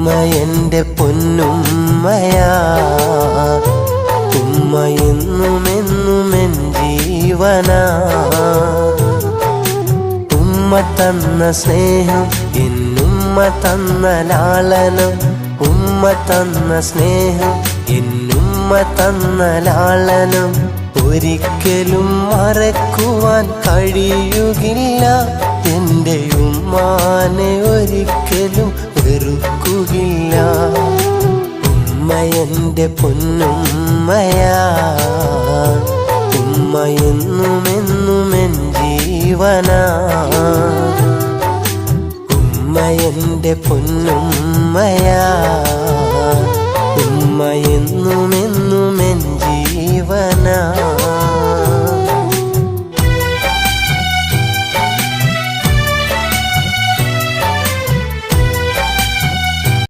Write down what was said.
ഉമ്മ എൻ്റെ പൊന്നുമ്മയാ, ഉമ്മ എന്നുമെന്നും എൻ ജീവനാ. ഉമ്മ തന്ന സ്നേഹം, എന്നുമ്മ തന്ന ലാളനം, ഉമ്മ തന്ന സ്നേഹം, എന്നുമ്മ തന്ന ലാളനം ഒരിക്കലും മറക്കുവാൻ കഴിയുകില്ല. എൻ്റെ ഉമ്മാനെ ഒരിക്കലും വെറുക്കുകയില്ല. ഉമ്മ എൻ്റെ പൊന്നുമ്മയാ, ഉമ്മ എന്നുമെന്നും എൻ ജീവനാ. ഉമ്മ എൻ്റെ പൊന്നുമ്മയാ.